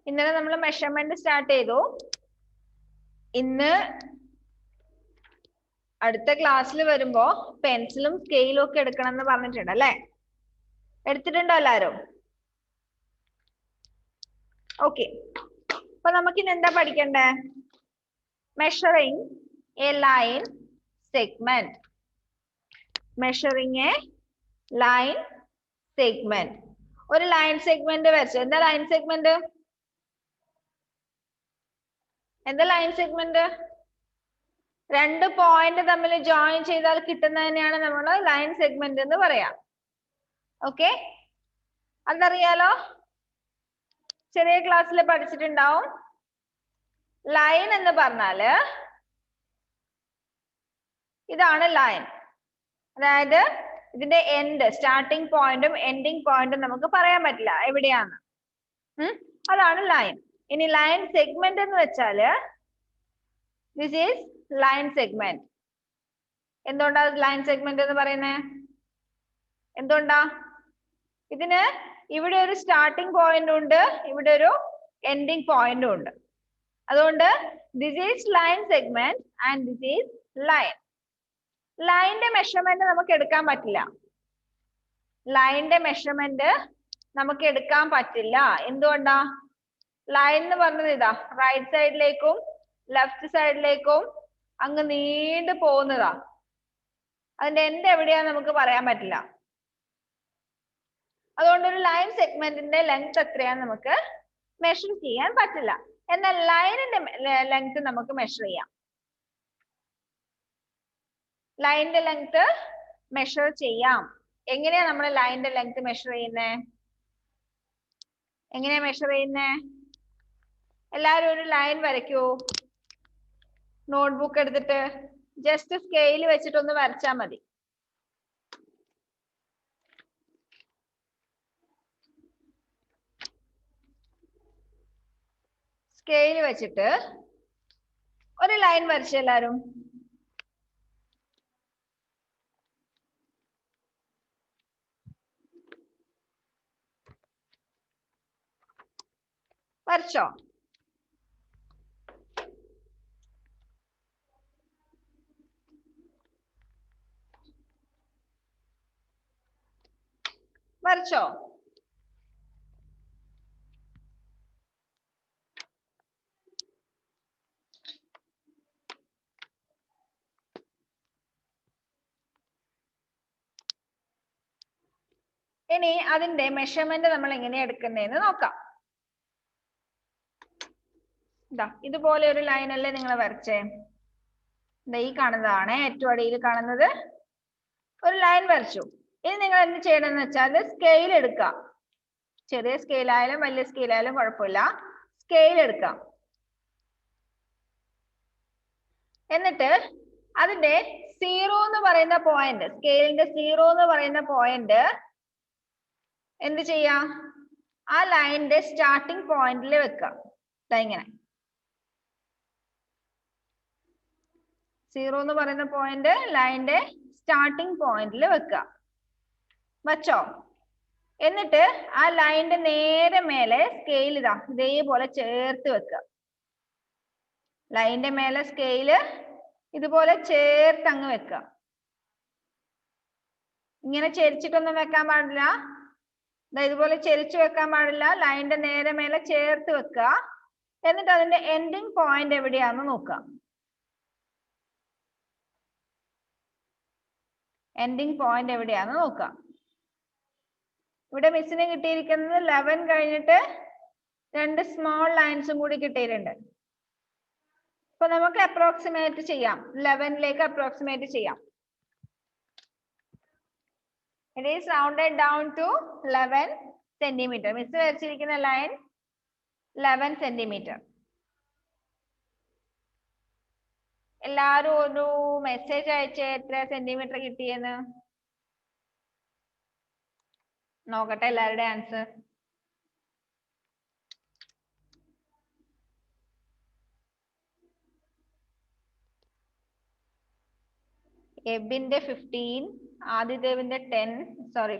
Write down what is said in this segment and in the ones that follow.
ഇന്നലെ നമ്മൾ measurement start ചെയ്തു. ഇന്ന് അടുത്ത ക്ലാസ്സിൽ വരുമ്പോ പെൻസിലും സ്കെയിലും ഒക്കെ എടുക്കണം എന്ന് പറഞ്ഞിട്ടുണ്ട് അല്ലെ? എടുത്തിട്ടുണ്ടോ എല്ലാരും? ഓക്കെ. അപ്പൊ നമുക്കിന്ന് എന്താ പഠിക്കണ്ടേ? Measuring A line segment. Measuring A line segment. ഒരു ലൈൻ സെഗ്മെന്റ് വരച്ചു. എന്താ ലൈൻ സെഗ്മെന്റ്? എന്താ ലൈൻ സെഗ്മെന്റ്? രണ്ട് പോയിന്റ് തമ്മിൽ ജോയിൻ ചെയ്താൽ കിട്ടുന്നതിനെയാണ് നമ്മൾ ലൈൻ സെഗ്മെന്റ് എന്ന് പറയാം. ഓക്കെ, അതറിയാലോ? ചെറിയ ക്ലാസ്സിൽ പഠിച്ചിട്ടുണ്ടാവും. ലൈൻ എന്ന് പറഞ്ഞാല് ഇതാണ് ലൈൻ. അതായത് ഇതിന്റെ എൻഡ്, സ്റ്റാർട്ടിംഗ് പോയിന്റും എൻഡിങ് പോയിന്റും നമുക്ക് പറയാൻ പറ്റില്ല എവിടെയാണ്. അതാണ് ലൈൻ. ഇനി ലൈൻ സെഗ്മെന്റ് എന്ന് വെച്ചാല് ദിസ് ഈസ് ലൈൻ സെഗ്മെന്റ്. എന്തുകൊണ്ടാ ലൈൻ സെഗ്മെന്റ് എന്ന് പറയുന്നത്? എന്തുകൊണ്ടാ? ഇതിന് ഇവിടെ ഒരു സ്റ്റാർട്ടിംഗ് പോയിന്റ് ഉണ്ട്, ഇവിടെ ഒരു എൻഡിങ് പോയിന്റും ഉണ്ട്. അതുകൊണ്ട് this is line segment and this is line. ലൈനിന്റെ മെഷർമെന്റ് നമുക്ക് എടുക്കാൻ പറ്റില്ല. ലൈനിന്റെ മെഷർമെന്റ് നമുക്ക് എടുക്കാൻ പറ്റില്ല. എന്തുകൊണ്ടാ? ലൈൻ എന്ന് പറഞ്ഞത് ഇതാ, റൈറ്റ് സൈഡിലേക്കും ലെഫ്റ്റ് സൈഡിലേക്കും അങ്ങ് നീണ്ടു പോകുന്നതാ. അതിന്റെ എൻഡ് എവിടെയാന്ന് നമുക്ക് പറയാൻ പറ്റില്ല. അതുകൊണ്ട് ഒരു ലൈൻ സെഗ്മെന്റിന്റെ ലെങ്ത് എത്രയാന്ന് നമുക്ക് മെഷർ ചെയ്യാൻ പറ്റില്ല. എന്നാൽ ലൈനിന്റെ ലെങ്ത് നമുക്ക് മെഷർ ചെയ്യാം. ലൈനിന്റെ ലെങ്ത് മെഷർ ചെയ്യാം. എങ്ങനെയാ നമ്മൾ ലൈനിന്റെ ലെങ്ത് മെഷർ ചെയ്യുന്നേ? എങ്ങനെയാ മെഷർ ചെയ്യുന്നേ? എല്ലാരും ഒരു ലൈൻ വരയ്ക്കൂ. നോട്ട്ബുക്ക് എടുത്തിട്ട് ജസ്റ്റ് സ്കെയിൽ വെച്ചിട്ട് ഒന്ന് വരച്ചാൽ മതി. സ്കെയിൽ വെച്ചിട്ട് ഒരു ലൈൻ വരച്ച എല്ലാരും. വരച്ചോ? വരച്ചോ? ഇനി അതിന്റെ മെഷർമെന്റ് നമ്മൾ എങ്ങനെയാ എടുക്കുന്നതെന്ന് നോക്കാം. ഇതാ ഇതുപോലെ ഒരു ലൈൻ അല്ലേ നിങ്ങൾ വരച്ചേ? ഈ കാണുന്നതാണ് ഏറ്റവും അടിയിൽ കാണുന്നത്. ഒരു ലൈൻ വരച്ചു. ഇനി നിങ്ങൾ എന്ത് ചെയ്യണമെന്ന് വെച്ചാൽ സ്കെയിൽ എടുക്കാം. ചെറിയ സ്കെയിൽ ആയാലും വലിയ സ്കെയിൽ ആയാലും കുഴപ്പമില്ല. സ്കെയിൽ എടുക്കാം. എന്നിട്ട് അതിന്റെ 0 എന്ന് പറയുന്ന പോയിന്റ്, സ്കെയിലിന്റെ 0 എന്ന് പറയുന്ന പോയിന്റ് എന്ത് ചെയ്യാം? ആ ലൈനിന്റെ സ്റ്റാർട്ടിംഗ് പോയിന്റിൽ വെക്കാം. ഇങ്ങനെ 0 എന്ന് പറയുന്ന പോയിന്റ് ലൈനിന്റെ സ്റ്റാർട്ടിംഗ് പോയിന്റിൽ വെക്കാം. വച്ചോ? എന്നിട്ട് ആ ലൈനിന്റെ നേരെ മേലെ സ്കെയിൽ ഇതാ ഇതേപോലെ ചേർത്ത് വെക്കുക. ലൈനിന്റെ മേലെ സ്കെയില് ഇതുപോലെ ചേർത്ത് അങ്ങ് വെക്കുക. ഇങ്ങനെ ചെരിച്ചിട്ടൊന്നും വെക്കാൻ പാടില്ല. ഇതുപോലെ ചെരിച്ചു വെക്കാൻ പാടില്ല. ലൈനിന്റെ നേരെ മേലെ ചേർത്ത് വെക്കുക. എന്നിട്ട് അതിന്റെ എൻഡിങ് പോയിന്റ് എവിടെയാന്ന് നോക്കുക. എൻഡിങ് പോയിന്റ് എവിടെയാന്ന് നോക്കുക. ഇവിടെ മിസ്സിന് കിട്ടിയിരിക്കുന്നത് 11 കഴിഞ്ഞിട്ട് 2 സ്മോൾ ലൈൻസും കൂടി കിട്ടിയിട്ടുണ്ട്. അപ്പൊ നമുക്ക് അപ്രോക്സിമേറ്റ് ചെയ്യാം. 11ലേക്ക് അപ്രോക്സിമേറ്റ് ചെയ്യാം. It is rounded down to 11 centimeter. Miss വരച്ചിരിക്കുന്ന ലൈൻ 11 centimeter. എല്ലാരും ഒരു മെസ്സേജ് അയച്ചേ എത്ര സെന്റിമീറ്റർ കിട്ടിയെന്ന് നോക്കട്ടെ എല്ലാവരുടെ ആൻസർ. എബിന്റെ 15, ആദിദേവിന്റെ 10, സോറി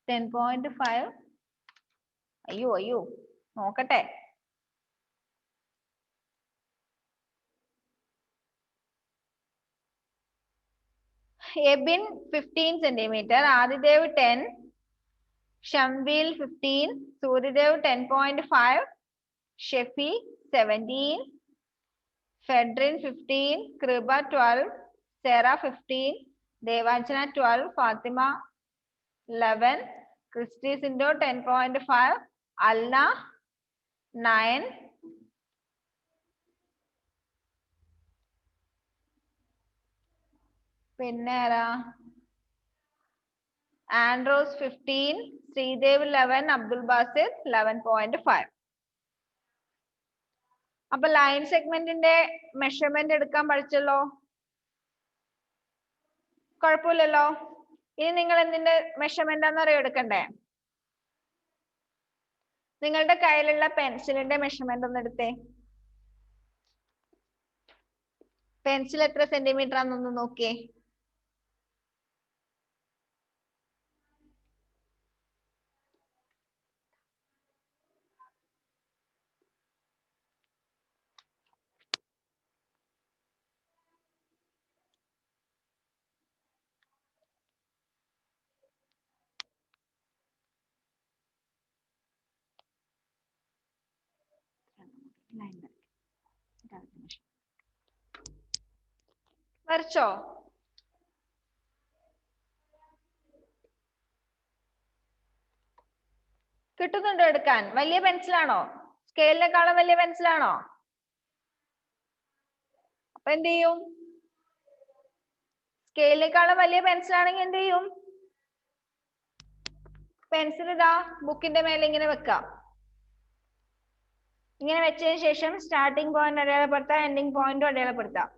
10.5. അയ്യോ നോക്കട്ടെ. എബിൻ 15 സെന്റിമീറ്റർ, ആദിദേവ് 10, ഷംവീൽ 15, സൂര്യദേവ് 10.5, ഷെഫി 17, ഫെഡ്രിൻ 15, കൃപ 12, സെറ 15, ദേവാഞ്ജന 12, ഫാത്തിമ 11, ക്രിസ്റ്റി സിൻഡോ 10.5, അൽന 9, പിന്നെ ആൻഡ്രോസ് 15, ശ്രീദേവ് 11, അബ്ദുൽ ബാസിർ 11.5. അപ്പൊ ലൈൻ സെഗ്മെന്റിന്റെ മെഷർമെന്റ് എടുക്കാൻ പഠിച്ചല്ലോ, കുഴപ്പമില്ലല്ലോ. ഇനി നിങ്ങൾ എന്തിന്റെ മെഷർമെന്റ് ആണെന്നറിയോ എടുക്കണ്ടേ? നിങ്ങളുടെ കയ്യിലുള്ള പെൻസിലിന്റെ മെഷർമെന്റ് ഒന്ന് എടുത്തേ. പെൻസിൽ എത്ര സെന്റിമീറ്റർ ആണെന്നൊന്ന് നോക്കിയേ. വരച്ചോ? കിട്ടുന്നുണ്ടോ എടുക്കാൻ? വലിയ പെൻസിലാണോ? സ്കെയിലിനെക്കാളും വലിയ പെൻസിലാണോ? അപ്പൊ എന്ത് ചെയ്യും? സ്കെയിലിനെക്കാളും വലിയ പെൻസിലാണെങ്കിൽ എന്ത് ചെയ്യും? പെൻസിൽ ഇതാ ബുക്കിന്റെ മേലെ ഇങ്ങനെ വെക്കാം. ഇങ്ങനെ വെച്ചതിന് ശേഷം സ്റ്റാർട്ടിംഗ് പോയിന്റ് അടയാളപ്പെടുത്താം, എൻഡിങ് പോയിന്റും അടയാളപ്പെടുത്താം.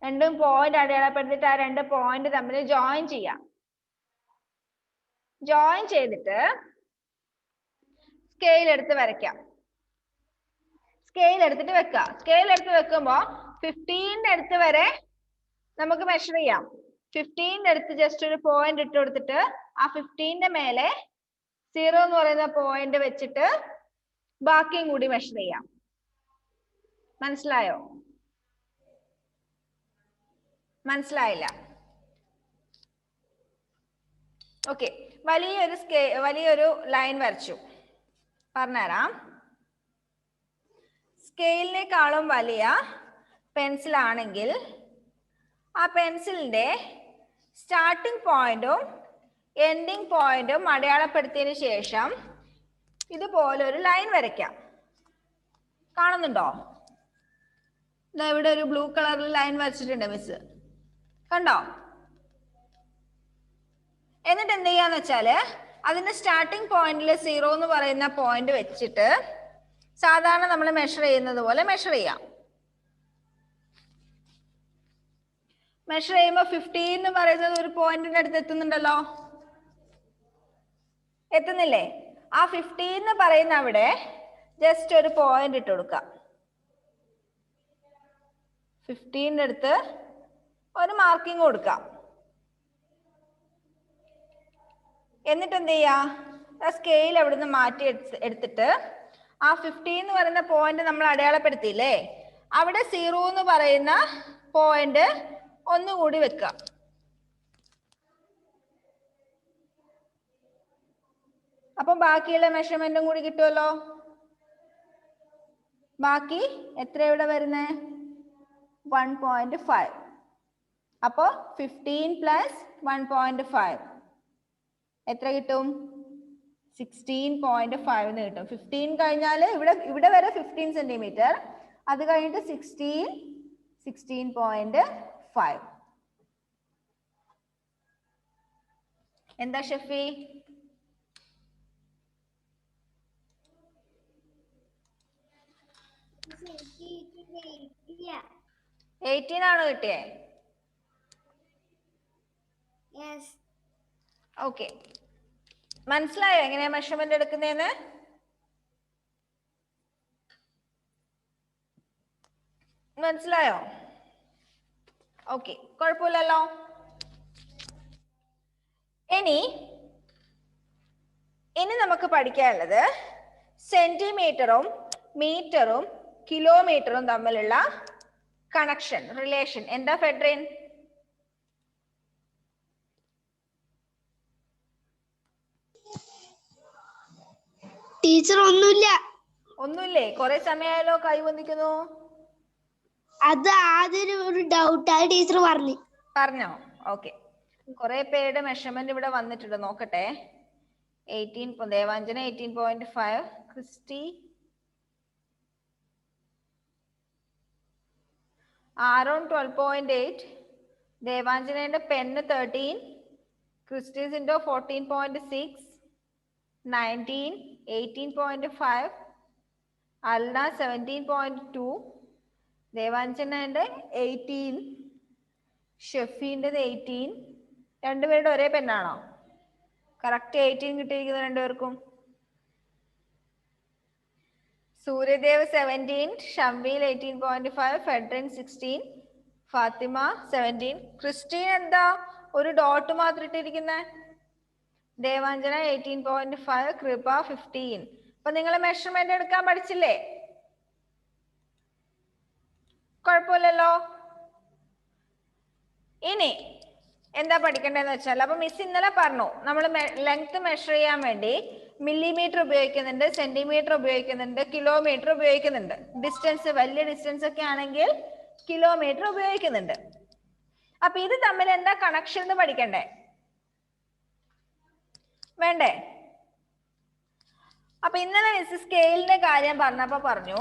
രണ്ടും പോയിന്റ് അടയാളപ്പെടുത്തിട്ട് ആ രണ്ട് പോയിന്റ് തമ്മിൽ ജോയിൻ ചെയ്യാം. ജോയിൻ ചെയ്തിട്ട് സ്കെയിൽ എടുത്ത് വരയ്ക്കാം. സ്കെയിൽ എടുത്തിട്ട് വെക്കാം. സ്കെയിൽ എടുത്ത് വെക്കുമ്പോ 15ന്റെ അടുത്ത് വരെ നമുക്ക് മെഷർ ചെയ്യാം. 15ന്റെ അടുത്ത് ജസ്റ്റ് ഒരു പോയിന്റ് ഇട്ട് കൊടുത്തിട്ട് ആ 15ന്റെ മേലെ 0 എന്ന് പറയുന്ന പോയിന്റ് വെച്ചിട്ട് ബാക്കിയും കൂടി മെഷർ ചെയ്യാം. മനസ്സിലായോ? മനസ്സിലായില്ല? ഓക്കെ, വലിയൊരു ലൈൻ വരച്ചു. പറഞ്ഞുതരാം. സ്കെയിലിനേക്കാളും വലിയ പെൻസിൽ ആണെങ്കിൽ ആ പെൻസിലിന്റെ സ്റ്റാർട്ടിംഗ് പോയിന്റും എൻഡിങ് പോയിന്റും അടയാളപ്പെടുത്തിയതിനു ശേഷം ഇതുപോലെ ഒരു ലൈൻ വരയ്ക്കാം. കാണുന്നുണ്ടോ? ഇവിടെ ഒരു ബ്ലൂ കളറിൽ ലൈൻ വരച്ചിട്ടുണ്ട് മിസ്, കണ്ടോ? എന്നിട്ട് എന്ത് ചെയ്യാന്ന് വെച്ചാല് അതിന്റെ സ്റ്റാർട്ടിംഗ് പോയിന്റിൽ 0 എന്ന് പറയുന്ന പോയിന്റ് വെച്ചിട്ട് സാധാരണ നമ്മൾ മെഷർ ചെയ്യുന്നത് പോലെ മെഷർ ചെയ്യാം. മെഷർ ചെയ്യുമ്പോൾ 15 എന്ന് പറയുന്നത് ഒരു പോയിന്റിന്റെ അടുത്ത് എത്തുന്നുണ്ടല്ലോ, എത്തുന്നില്ലേ? ആ 15 എന്ന് പറയുന്ന അവിടെ ജസ്റ്റ് ഒരു പോയിന്റ് ഇട്ട് കൊടുക്കാം. 15ന്റെ അടുത്ത് ഒരു മാർക്കിംഗ് കൊടുക്കാം. എന്നിട്ട് എന്ത് ചെയ്യാ? സ്കെയിൽ അവിടുന്ന് മാറ്റി എടുത്തിട്ട് ആ 15 എന്ന് പറയുന്ന പോയിന്റ് നമ്മൾ അടയാളപ്പെടുത്തിയില്ലേ, അവിടെ 0 എന്ന് പറയുന്ന പോയിന്റ് ഒന്നുകൂടി വെക്കാം. അപ്പൊ ബാക്കിയുള്ള മെഷർമെന്റും കൂടി കിട്ടുമല്ലോ. ബാക്കി എത്ര ഇവിടെ വരുന്നേ? 1.5. അപ്പോ 15 പ്ലസ് 1.5 എത്ര കിട്ടും? 16.5 എന്ന് കിട്ടും. 15 കഴിഞ്ഞാൽ ഇവിടെ വരെ 15 സെന്റിമീറ്റർ, അത് കഴിഞ്ഞിട്ട് 16.5. എന്താ ഷെഫി? Yeah. 18 ആണോ കിട്ടിയേ? Yes. ഓക്കെ, മനസ്സിലായോ എങ്ങനെയാ മെഷർമെന്റ് എടുക്കുന്നതെന്ന്? മനസ്സിലായോ? ഓക്കെ, കുഴപ്പമില്ലല്ലോ. ഇനി നമുക്ക് പഠിക്കാനുള്ളത് സെന്റിമീറ്ററും മീറ്ററും കിലോമീറ്ററും തമ്മിലുള്ള കണക്ഷൻ റിലേഷൻ എന്താ ഫെഡ്രിൻ? ടീച്ചർ ഒന്നുമില്ലേ? കുറെ സമയമായാലോ കൈ വന്നിക്കുന്നു. അത് ആദ്യം ഒരു ഡൗട്ട് ആ ടീച്ചർ പറഞ്ഞോ? ഓക്കെ. കുറെ പേരുടെ മെഷർമെന്റ് ഇവിടെ വന്നിട്ടുണ്ട്, നോക്കട്ടെ. 18 ദേവാഞ്ജന 18.5, ക്രിസ്റ്റി ആരോൺ 12.8, ദേവാഞ്ജനയുടെ പെന്ന് 13, ക്രിസ്റ്റീസിന്റെ 14.6, 19, 18.5, അൽന 17.2, ദേവാഞ്ജനയുടെ 18, ഷെഫീൻ്റെത് 18. രണ്ടുപേരുടെ ഒരേ പെന്നാണോ? കറക്റ്റ് 18 കിട്ടിയിരിക്കുന്നത് രണ്ടുപേർക്കും. സൂര്യദേവ് 17, ഷംവീൽ 18.5, ഫെഡ്രിൻ 16, ഫാത്തിമ 17. ക്രിസ്റ്റീൻ എന്താ ഒരു ഡോട്ട് മാത്രം ഇട്ടിരിക്കുന്നത്? ദേവാഞ്ജന 18.5, കൃപ 15. അപ്പൊ നിങ്ങൾ മെഷർമെന്റ് എടുക്കാൻ പഠിച്ചില്ലേ? കുഴപ്പമില്ലല്ലോ. ഇനി എന്താ പഠിക്കേണ്ടതെന്ന് വെച്ചാൽ, അപ്പൊ മിസ് ഇന്നലെ പറഞ്ഞു നമ്മൾ ലെങ്ത് മെഷർ ചെയ്യാൻ വേണ്ടി മില്ലിമീറ്റർ ഉപയോഗിക്കുന്നുണ്ട്, സെന്റിമീറ്റർ ഉപയോഗിക്കുന്നുണ്ട്, കിലോമീറ്റർ ഉപയോഗിക്കുന്നുണ്ട്. ഡിസ്റ്റൻസ് വലിയ ഡിസ്റ്റൻസ് ഒക്കെ ആണെങ്കിൽ കിലോമീറ്റർ ഉപയോഗിക്കുന്നുണ്ട്. അപ്പൊ ഇത് തമ്മിൽ എന്താ കണക്ഷൻ എന്ന് പഠിക്കണ്ടേ? വേണ്ടേ? അപ്പൊ ഇന്നലെ മിസ് സ്കെയിലിന്റെ കാര്യം പറഞ്ഞപ്പോ പറഞ്ഞു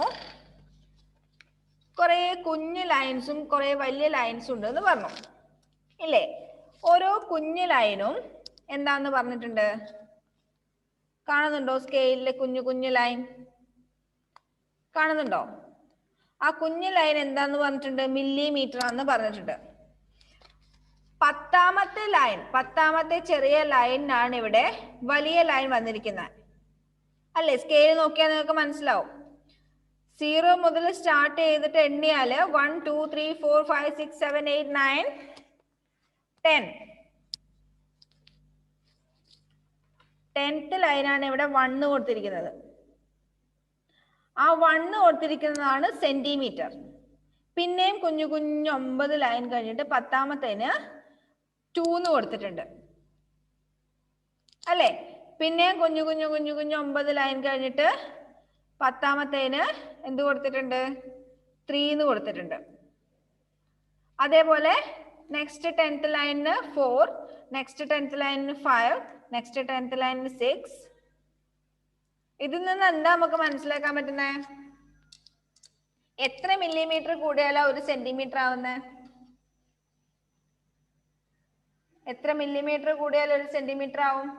കുറെ കുഞ്ഞു ലൈൻസും കുറെ വലിയ ലൈൻസും ഉണ്ട് എന്ന് പറഞ്ഞു ഇല്ലേ? ഓരോ കുഞ്ഞു ലൈനും എന്താന്ന് പറഞ്ഞിട്ടുണ്ട്? കാണുന്നുണ്ടോ? സ്കെയിലിലെ കുഞ്ഞു കുഞ്ഞു ലൈൻ കാണുന്നുണ്ടോ? ആ കുഞ്ഞു ലൈൻ എന്താന്ന് പറഞ്ഞിട്ടുണ്ട്? മില്ലിമീറ്റർ ആണെന്ന് പറഞ്ഞിട്ടുണ്ട്. പത്താമത്തെ ലൈൻ, പത്താമത്തെ ചെറിയ ലൈനാണ് ഇവിടെ വലിയ ലൈൻ വന്നിരിക്കുന്നത് അല്ലേ? സ്കെയിൽ നോക്കിയാൽ നിങ്ങൾക്ക് മനസ്സിലാവും. 0 മുതൽ സ്റ്റാർട്ട് ചെയ്തിട്ട് എണ്ണിയാല് 1 2 3 4 5 6 7 8 9 10. 10th ലൈനാണ് ഇവിടെ 1 കൊടുത്തിരിക്കുന്നത്. ആ 1 കൊടുത്തിരിക്കുന്നതാണ് സെന്റിമീറ്റർ. പിന്നെയും കുഞ്ഞു കുഞ്ഞു 9 ലൈൻ കഴിഞ്ഞിട്ട് പത്താമത്തേന് 2 കൊടുത്തിട്ടുണ്ട് അല്ലേ? പിന്നെയും കുഞ്ഞു കുഞ്ഞു കുഞ്ഞു കുഞ്ഞു 9 ലൈൻ കഴിഞ്ഞിട്ട് പത്താമത്തേന് എന്ത് കൊടുത്തിട്ടുണ്ട്? 3 കൊടുത്തിട്ടുണ്ട്. അതേപോലെ നെക്സ്റ്റ് 10th ലൈനിന് 4, നെക്സ്റ്റ് 10th ലൈനിന് 5, നെക്സ്റ്റ് 10th ലൈനിന് 6. ഇതിൽ നിന്ന് എന്താ നമുക്ക് മനസ്സിലാക്കാൻ പറ്റുന്നത്? എത്ര മില്ലിമീറ്റർ കൂടിയാലാ ഒരു സെന്റിമീറ്റർ ആവുന്നത്? എത്ര മില്ലിമീറ്റർ കൂടിയാൽ ഒരു സെന്റിമീറ്റർ ആവും?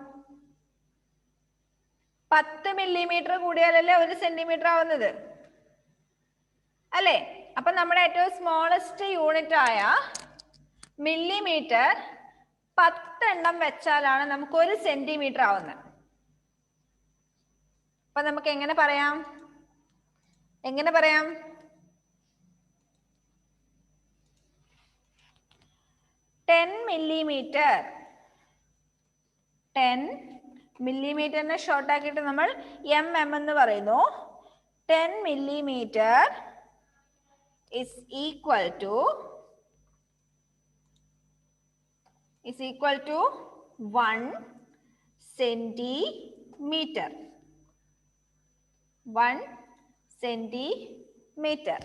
10 മില്ലിമീറ്റർ കൂടിയാലല്ലേ ഒരു സെന്റിമീറ്റർ ആവുന്നത് അല്ലേ? അപ്പൊ നമ്മുടെ ഏറ്റവും സ്മോളസ്റ്റ് യൂണിറ്റ് ആയ മില്ലിമീറ്റർ 10 എണ്ണം വെച്ചാലാണ് നമുക്ക് ഒരു സെന്റിമീറ്റർ ആവുന്നത്. അപ്പൊ നമുക്ക് എങ്ങനെ പറയാം? 10 മില്ലിമീറ്റർ, 10 മില്ലിമീറ്ററിനെ ഷോർട്ട് ആക്കിയിട്ട് നമ്മൾ mm എന്ന് പറയുന്നു. 10 millimeter is equal to 1 centimeter. 1 centimeter.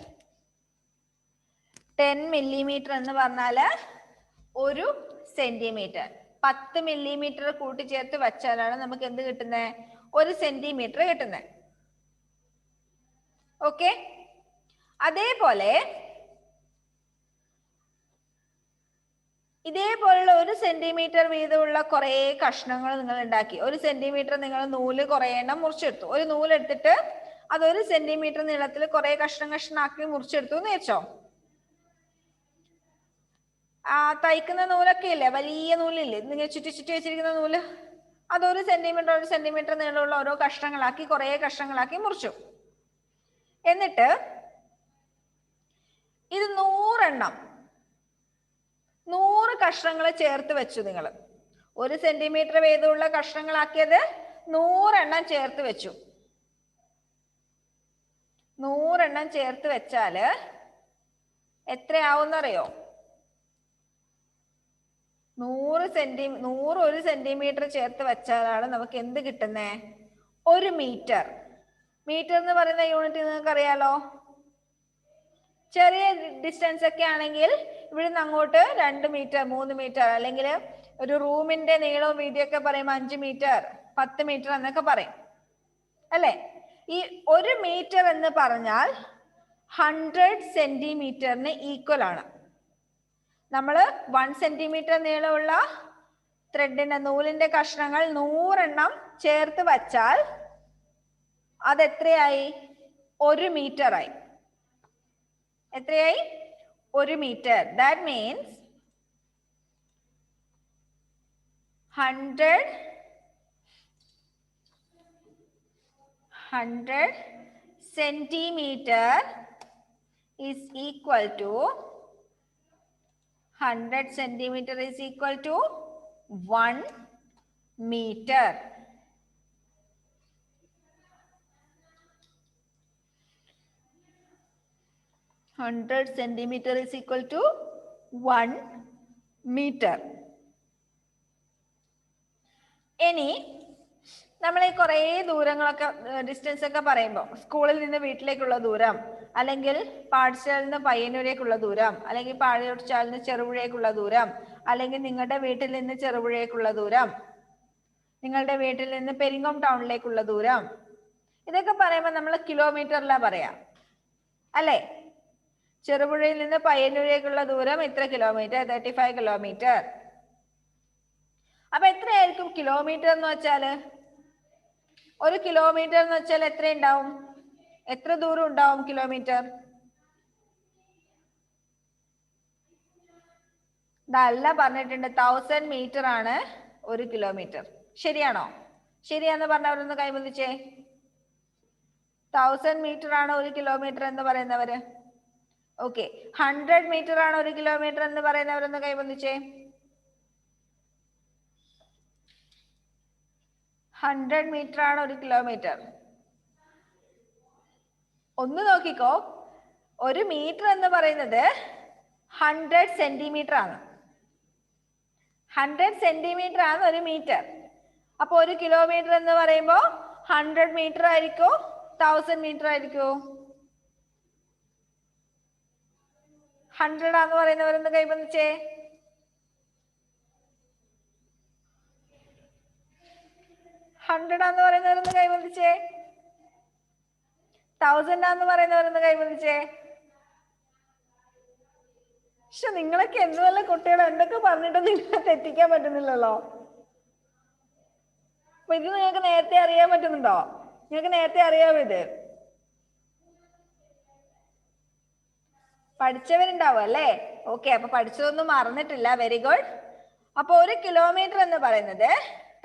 10 millimeter എന്ന് പറഞ്ഞാൽ ഒരു സെന്റിമീറ്റർ. 10 മില്ലിമീറ്റർ കൂട്ടിച്ചേർത്ത് വെച്ചാലാണ് നമുക്ക് എന്ത് കിട്ടുന്നത്? ഒരു സെന്റിമീറ്റർ കിട്ടുന്നത്. ഓക്കെ. അതേപോലെ ഇതേപോലുള്ള ഒരു സെന്റിമീറ്റർ വീതമുള്ള കുറെ കഷ്ണങ്ങൾ നിങ്ങൾ ഉണ്ടാക്കി. ഒരു സെന്റിമീറ്റർ നിങ്ങൾ നൂല് കുറെ എണ്ണം മുറിച്ചെടുത്തു. ഒരു നൂലെടുത്തിട്ട് അതൊരു സെന്റിമീറ്റർ നീളത്തിൽ കുറെ കഷ്ണാക്കി മുറിച്ചെടുത്തു എന്ന് വെച്ചോ. തയ്ക്കുന്ന നൂലൊക്കെ ഇല്ലേ, വലിയ നൂലില്ലേ, നിങ്ങൾ ചുറ്റി വെച്ചിരിക്കുന്ന നൂല്, അതൊരു സെന്റിമീറ്റർ നീളമുള്ള ഓരോ കഷ്ണങ്ങളാക്കി കുറെ കഷ്ണങ്ങളാക്കി മുറിച്ചു. എന്നിട്ട് ഇത് 100 എണ്ണം 100 കഷ്ണങ്ങൾ ചേർത്ത് വെച്ചു. നിങ്ങൾ ഒരു സെന്റിമീറ്റർ വീതമുള്ള കഷ്ണങ്ങളാക്കിയത് 100 എണ്ണം ചേർത്ത് വെച്ചു. 100 ചേർത്ത് വെച്ചാല് എത്രയാവുന്നറിയോ? 100 ഒരു സെന്റിമീറ്റർ ചേർത്ത് വെച്ചാലാണ് നമുക്ക് എന്ത് കിട്ടുന്നേ? 1 മീറ്റർ. മീറ്റർ എന്ന് പറയുന്ന യൂണിറ്റ് നിങ്ങൾക്ക് അറിയാലോ. ചെറിയ ഡിസ്റ്റൻസ് ഒക്കെ ആണെങ്കിൽ ഇവിടുന്ന് അങ്ങോട്ട് 2 മീറ്റർ 3 മീറ്റർ അല്ലെങ്കിൽ ഒരു റൂമിന്റെ നീളവും വീതിയൊക്കെ പറയുമ്പോൾ 5 മീറ്റർ 10 മീറ്റർ എന്നൊക്കെ പറയും അല്ലേ? ഈ 1 മീറ്റർ എന്ന് പറഞ്ഞാൽ 100 സെന്റിമീറ്ററിന് ഈക്വൽ ആണ്. നമ്മൾ 1 സെന്റിമീറ്റർ നീളമുള്ള ത്രെഡിന്റെ നൂലിന്റെ കഷ്ണങ്ങൾ 100 ചേർത്ത് വച്ചാൽ അത് എത്രയായി? 1 മീറ്റർ ആയി. എത്രയായി? 1 metre. That means 100 centimeter is equal to 100 centimeter is equal to 1 meter. Hundred centimeter is equal to 1 meter. ഇനി നമ്മൾ ഈ കുറേ ദൂരങ്ങളൊക്കെ ഡിസ്റ്റൻസ് ഒക്കെ പറയുമ്പോൾ സ്കൂളിൽ നിന്ന് വീട്ടിലേക്കുള്ള ദൂരം, അല്ലെങ്കിൽ പാഠശാലയിൽ നിന്ന് പയ്യന്നൂരേക്കുള്ള ദൂരം, അല്ലെങ്കിൽ പാഠശാലയിൽ നിന്ന് ചെറുപുഴയേക്കുള്ള ദൂരം, അല്ലെങ്കിൽ നിങ്ങളുടെ വീട്ടിൽ നിന്ന് ചെറുപുഴയേക്കുള്ള ദൂരം, നിങ്ങളുടെ വീട്ടിൽ നിന്ന് പെരിങ്ങോം ടൗണിലേക്കുള്ള ദൂരം, ഇതൊക്കെ പറയുമ്പോൾ നമ്മൾ കിലോമീറ്ററിലാണ് പറയാം അല്ലേ? ചെറുപുഴയിൽ നിന്ന് പയ്യന്നൂരേക്കുള്ള ദൂരം ഇത്ര കിലോമീറ്റർ, 35 കിലോമീറ്റർ. അപ്പൊ എത്രയായിരിക്കും കിലോമീറ്റർ എന്ന് വെച്ചാല്? 1 കിലോമീറ്റർ എന്ന് വെച്ചാൽ എത്ര ഉണ്ടാവും? എത്ര ദൂരം ഉണ്ടാവും കിലോമീറ്റർ? ഇതല്ല പറഞ്ഞിട്ടുണ്ട് 1000 മീറ്റർ ആണ് 1 കിലോമീറ്റർ. ശരിയാണോ? ശരിയാന്ന് പറഞ്ഞവരൊന്ന് കൈവന്നിച്ചേ. 1000 മീറ്റർ ആണ് 1 കിലോമീറ്റർ എന്ന് പറയുന്നവര്. ഓക്കെ, 100 മീറ്റർ ആണ് 1 കിലോമീറ്റർ എന്ന് പറയുന്നവരൊന്ന് കൈവന്നിച്ചേ. 100 മീറ്റർ ആണ് 1 കിലോമീറ്റർ. ഒന്ന് നോക്കിക്കോ, 1 മീറ്റർ എന്ന് പറയുന്നത് 100 സെന്റിമീറ്റർ ആണ്. 100 സെന്റിമീറ്റർ ആണ് 1 മീറ്റർ. അപ്പൊ 1 കിലോമീറ്റർ എന്ന് പറയുമ്പോ 100 മീറ്റർ ആയിരിക്കോ 1000 മീറ്റർ ആയിരിക്കോ? 100 ആന്ന് പറയുന്നവരൊന്ന് കൈവന്നിച്ചേ. 100 ആന്ന് പറയുന്നവരൊന്ന് കൈവന്നിച്ചേ. 1000 ആന്ന് പറയുന്നവരൊന്ന് കൈവന്നിച്ചേ. പക്ഷെ നിങ്ങളൊക്കെ എന്തുവല്ല കുട്ടികൾ, എന്തൊക്കെ പറഞ്ഞിട്ടും നിങ്ങളെ തെറ്റിക്കാൻ പറ്റുന്നില്ലല്ലോ. അപ്പൊ ഇത് നിങ്ങൾക്ക് നേരത്തെ അറിയാൻ പറ്റുന്നുണ്ടോ? നിങ്ങൾക്ക് നേരത്തെ അറിയാമോ ഇത്? പഠിച്ചവരുണ്ടാവും അല്ലേ? ഓക്കെ, അപ്പൊ പഠിച്ചതൊന്നും മറന്നിട്ടില്ല. Very good. അപ്പൊ 1 കിലോമീറ്റർ എന്ന് പറയുന്നത്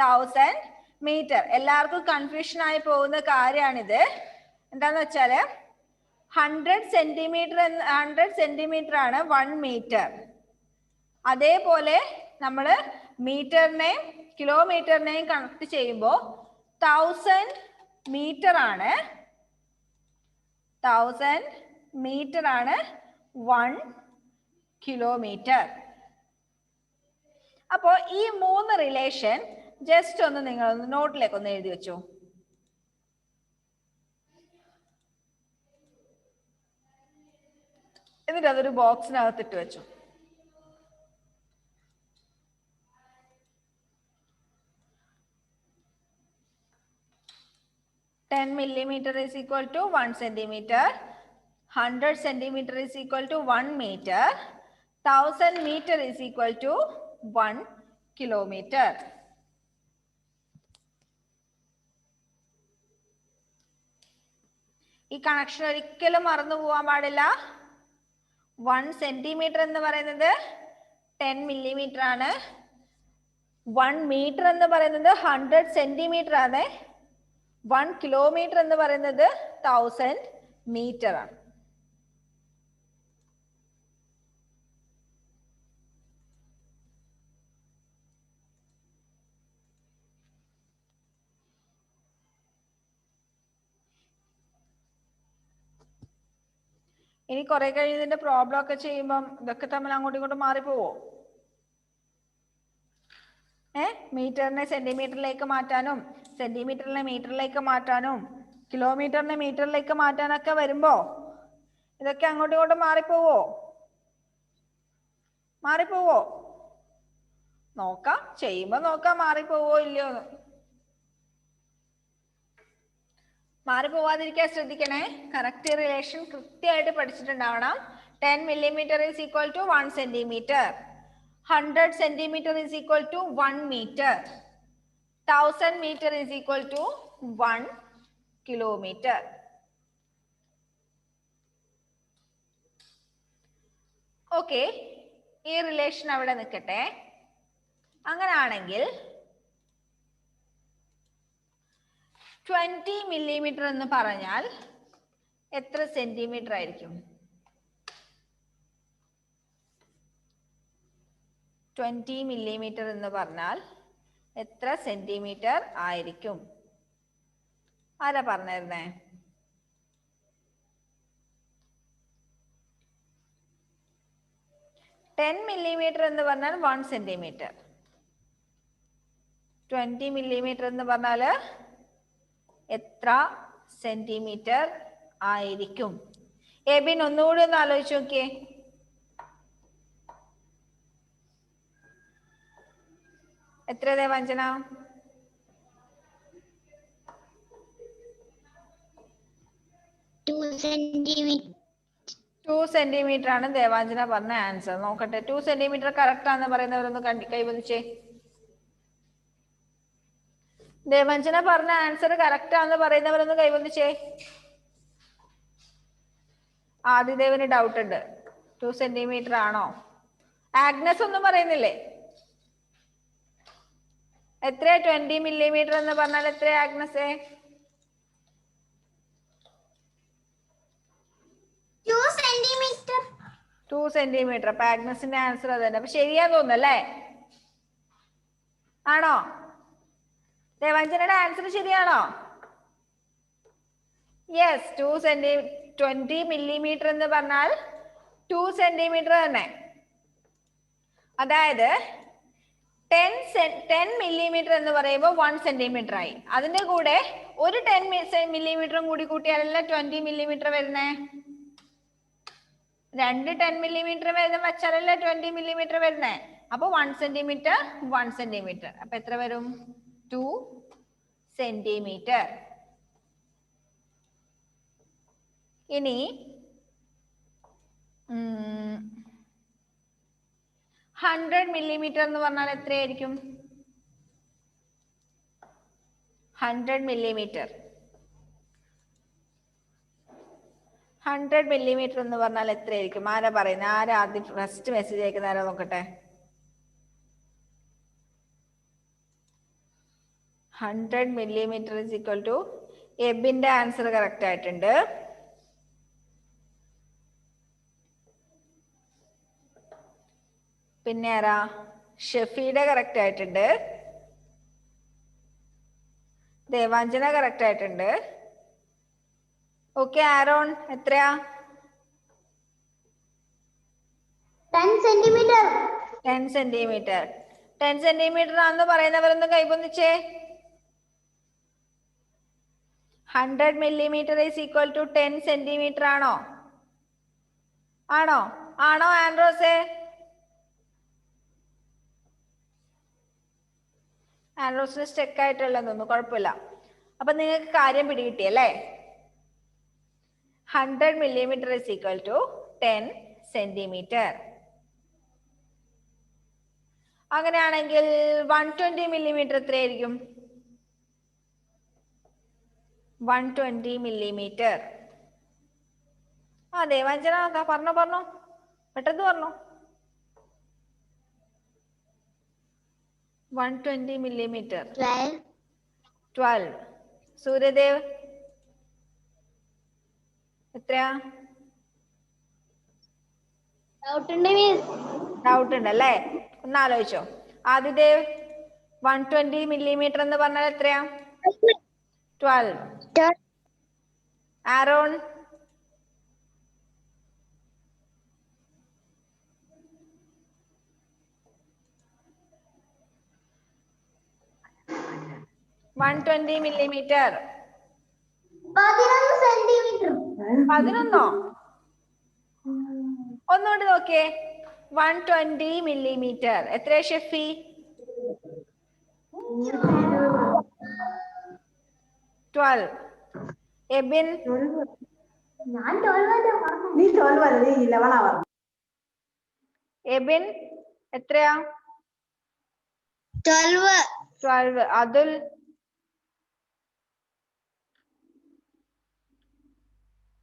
1000 മീറ്റർ. എല്ലാവർക്കും കൺഫ്യൂഷൻ ആയി പോകുന്ന കാര്യമാണിത്. എന്താന്ന് വെച്ചാല് 100 സെന്റിമീറ്റർ ആണ് 1 മീറ്റർ. അതേപോലെ നമ്മള് മീറ്ററിനെയും കിലോമീറ്ററിനെയും കണക്ട് ചെയ്യുമ്പോൾ 1000 മീറ്റർ ആണ് 1 കിലോമീറ്റർ. അപ്പോ ഈ 3 റിലേഷൻ ജസ്റ്റ് ഒന്ന് നിങ്ങൾ നോട്ടിലേക്ക് ഒന്ന് എഴുതി വെച്ചു. എന്നിട്ട് അതൊരു ബോക്സിനകത്തിട്ട് വെച്ചു. $10 millimeter is equal to 1 centimeter. 100 centimeter is equal to 1 meter. 1000 meter is equal to 1 kilometer. ഈ കണക്ഷൻ ഒരിക്കലും മറന്നു പോവാൻ പാടില്ല. 1 സെന്റിമീറ്റർ എന്ന് പറയുന്നത് 10 millimeter ആണ്. 1 മീറ്റർ എന്ന് പറയുന്നത് 100 സെന്റിമീറ്റർ ആണ്. 1 കിലോമീറ്റർ എന്ന് പറയുന്നത് 1000 മീറ്റർ ആണ്. ഇനി കുറെ കഴിഞ്ഞ് ഇതിന്റെ പ്രോബ്ലം ഒക്കെ ചെയ്യുമ്പം ഇതൊക്കെ തമ്മിൽ അങ്ങോട്ടും ഇങ്ങോട്ടും മാറിപ്പോവോ? മീറ്ററിനെ സെന്റിമീറ്ററിലേക്ക് മാറ്റാനും സെന്റിമീറ്ററിനെ മീറ്ററിലേക്ക് മാറ്റാനും കിലോമീറ്ററിനെ മീറ്ററിലേക്ക് മാറ്റാനൊക്കെ വരുമ്പോ ഇതൊക്കെ അങ്ങോട്ടും ഇങ്ങോട്ടും മാറിപ്പോവോ? മാറിപ്പോവോ? നോക്കാം, ചെയ്യുമ്പോ നോക്കാം മാറിപ്പോവോ ഇല്ലയോ എന്ന്. മാറിപ്പോവാതിരിക്കാൻ ശ്രദ്ധിക്കണേ. കറക്റ്റ് റിലേഷൻ കൃത്യമായിട്ട് പഠിച്ചിട്ടുണ്ടാവണം. 10 millimeter is equal to 1 centimeter. 100 centimeter is equal to 1 meter. 1000 meter is equal to 1 kilometer. Okay, ഈ റിലേഷൻ അവിടെ നിൽക്കട്ടെ. അങ്ങനാണെങ്കിൽ 20 millimeter എന്ന് പറഞ്ഞാൽ എത്ര സെന്റിമീറ്റർ ആയിരിക്കും? 20 millimeter എന്ന് പറഞ്ഞാൽ എത്ര സെന്റിമീറ്റർ ആയിരിക്കും? ആരാ പറഞ്ഞിരുന്നേ? ടെൻ millimeter എന്ന് പറഞ്ഞാൽ 1 centimeter. 20 millimeter എന്ന് പറഞ്ഞാൽ എത്ര സെന്റിമീറ്റർ ആയിരിക്കും? എബിൻ ഒന്നുകൂടി ഒന്ന് ആലോചിച്ച് നോക്കിയേ. എത്ര ദേവാഞ്ജന? 2 സെന്റിമീറ്റർ ആണ് ദേവാഞ്ജന പറഞ്ഞ ആൻസർ. നോക്കട്ടെ, 2 സെന്റിമീറ്റർ കറക്റ്റ് ആണെന്ന് പറയുന്നവരൊന്ന് കൈവന്നിച്ചേ. ദേവാഞ്ജന പറഞ്ഞ ആൻസർ കറക്റ്റ് ആണെന്ന് പറയുന്നവരൊന്ന് കൈവന്നിച്ചേ. ആദിദേവിന് ഡൗട്ട് ഉണ്ട്, 2 സെന്റിമീറ്റർ ആണോ? ആഗ്നസ് ഒന്നും പറയുന്നില്ലേ? എത്രയാ 20 millimeter എന്ന് പറഞ്ഞാൽ എത്രയാ ആഗ്നസേ? 2 സെന്റിമീറ്റർ. അപ്പൊ ആഗ്നസിന്റെ ആൻസർ അത് തന്നെ. അപ്പൊ ശരിയാന്ന് തോന്നുന്നല്ലേ? ആണോ? ദേവാഞ്ജനയുടെ ആൻസർ ശരിയാണോ? യെസ്, 20 millimeter എന്ന് പറഞ്ഞാൽ 2 സെന്റിമീറ്റർ തന്നെ. അതായത് 10 millimeter എന്ന് പറയുമ്പോൾ 1 സെന്റിമീറ്റർ ആയി. അതിന്റെ കൂടെ ഒരു 10 millimeter കൂടി കൂട്ടിയാലല്ല 20 millimeter വരുന്നേ. രണ്ട് 10 millimeter വരുന്ന വച്ചാലല്ല 20 millimeter വരുന്നേ. അപ്പൊ 1 സെന്റിമീറ്റർ 1 സെന്റിമീറ്റർ. അപ്പൊ എത്ര വരും? 2 സെന്റിമീറ്റർ. ഇനി 100 millimeter എന്ന് പറഞ്ഞാൽ എത്രയായിരിക്കും? 100 millimeter. 100 millimeter എന്ന് പറഞ്ഞാൽ എത്രയായിരിക്കും? ആരാ പറയുന്നത്? ആരാ ആദ്യം ഫസ്റ്റ് മെസ്സേജ് അയക്കുന്ന? ആരാ നോക്കട്ടെ. 100 millimeter is equal to എബിന്റെ ആൻസർ കറക്റ്റ് ആയിട്ടുണ്ട്. പിന്നെ ആരാ? ഷെഫിയുടെ കറക്റ്റ് ആയിട്ടുണ്ട്. ദേവാഞ്ജന കറക്റ്റ് ആയിട്ടുണ്ട്. ഓക്കെ, ആരോൺ എത്രയാ? 10 സെന്റിമീറ്റർ. 10 സെന്റിമീറ്റർ. 10 സെന്റിമീറ്റർ ആണെന്ന് പറയുന്നവരൊന്ന് കൈവന്നിച്ചേ. 100 millimeter is equal to 10 centimetre ആണോ? ആണോ? ആണോ ആൻഡ്രോസേ? ആൻഡ്രോസിന് സ്റ്റെക്ക് ആയിട്ടുള്ളതെന്ന് തോന്നുന്നു. കുഴപ്പമില്ല. അപ്പൊ നിങ്ങൾക്ക് കാര്യം പിടികിട്ടിയല്ലേ? 100 millimeter is equal to 10 centimetre. അങ്ങനെയാണെങ്കിൽ 120 millimeter എത്രയായിരിക്കും? 120 millimeter. ആ ദേവാഞ്ജന പറഞ്ഞോ പെട്ടെന്ന് പറഞ്ഞോ. 120 millimeter. 12. സൂര്യദേവ് എത്രയാ? ഡൗട്ട് ഉണ്ടല്ലേ? ഒന്ന് ആലോചിച്ചോ. ആദിദേവ് 120 millimeter എന്ന് പറഞ്ഞാൽ എത്രയാ? 12. Aaron 120 millimeter. 11 centimeter. 11? ഒന്നുകൂടി നോക്കിയേ. 120 millimeter. എത്രയാ ഷെഫി? 12. എബിൻ? ഞാൻ 12 അല്ലേ പറഞ്ഞു. നീ 12 അല്ല, നീ 11 ആ പറഞ്ഞു. എബിൻ എത്രയാ? 12. 12. അതുൽ?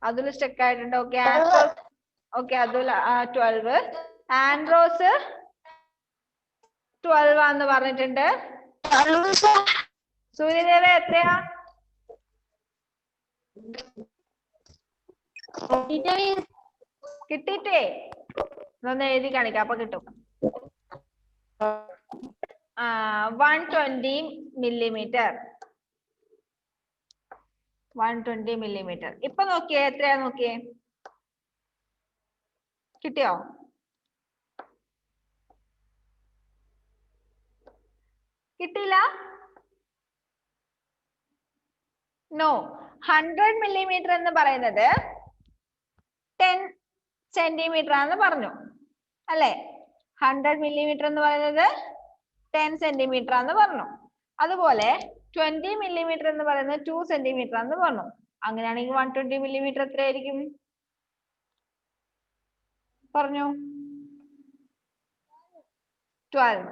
അതുൽ സ്റ്റക്ക് ആയിട്ടുണ്ട്. Okay, okay, Athul 12. ആൻഡ്രോസ് 12 ആന്ന് പറഞ്ഞിട്ടുണ്ട്. സൂര്യദേവ എത്രയാ? കിട്ടിയിട്ടേ ഒന്ന് എഴുതി കാണിക്കാം, അപ്പൊ കിട്ടും. 120 millimeter. 120 millimeter. ഇപ്പൊ നോക്കിയേ, എത്രയാ നോക്കിയേ? കിട്ടിയോ? കിട്ടിയില്ല? നോ. 100 millimeter എന്ന് പറയുന്നത് 10 centimeter ആണെന്ന് പറഞ്ഞു അല്ലേ? 100 millimeter എന്ന് പറയുന്നത് 10 centimeter ആണെന്ന് പറഞ്ഞു. അതുപോലെ 20 millimeter എന്ന് പറയുന്നത് 2 centimeter ആണെന്ന് പറഞ്ഞു. അങ്ങനെയാണെങ്കിൽ 120 millimeter എത്രയായിരിക്കും? പറഞ്ഞു. 12.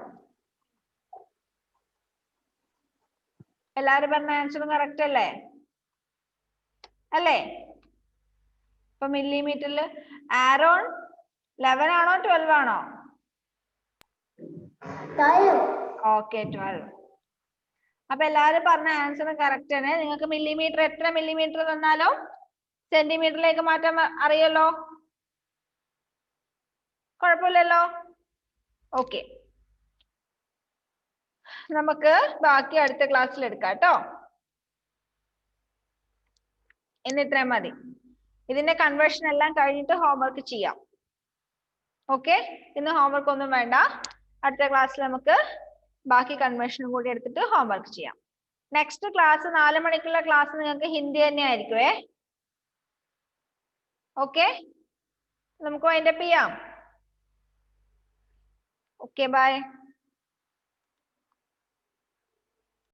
എല്ലാരും പറഞ്ഞ ആൻസറും കറക്റ്റ് അല്ലേ? അല്ലേ? ഇപ്പൊ മില്ലിമീറ്ററിൽ ആരോൺ 11 ആണോ 12 ആണോ? ഓക്കെ, 12. അപ്പൊ എല്ലാരും പറഞ്ഞ ആൻസറും കറക്റ്റ് ആണ്. നിങ്ങൾക്ക് മില്ലിമീറ്റർ എത്ര മില്ലിമീറ്റർ തന്നാലും സെന്റിമീറ്ററിലേക്ക് മാറ്റാൻ അറിയല്ലോ? കുഴപ്പമില്ലല്ലോ? ഓക്കെ, നമുക്ക് ബാക്കി അടുത്ത ക്ലാസ്സിൽ എടുക്കാം കേട്ടോ. ഇന്ന് ഇത്രയും മതി. ഇതിന്റെ കൺവേർഷൻ എല്ലാം കഴിഞ്ഞിട്ട് ഹോംവർക്ക് ചെയ്യാം. ഓക്കെ, ഇന്ന് ഹോംവർക്ക് ഒന്നും വേണ്ട. അടുത്ത ക്ലാസ്സിൽ നമുക്ക് ബാക്കി കൺവേർഷനും കൂടി എടുത്തിട്ട് ഹോംവർക്ക് ചെയ്യാം. നെക്സ്റ്റ് ക്ലാസ് 4 മണിക്കുള്ള ക്ലാസ് നിങ്ങൾക്ക് ഹിന്ദി തന്നെ ആയിരിക്കുവേ. ഓക്കെ, നമുക്ക് വൈൻഡപ്പ് ചെയ്യാം. Okay, by.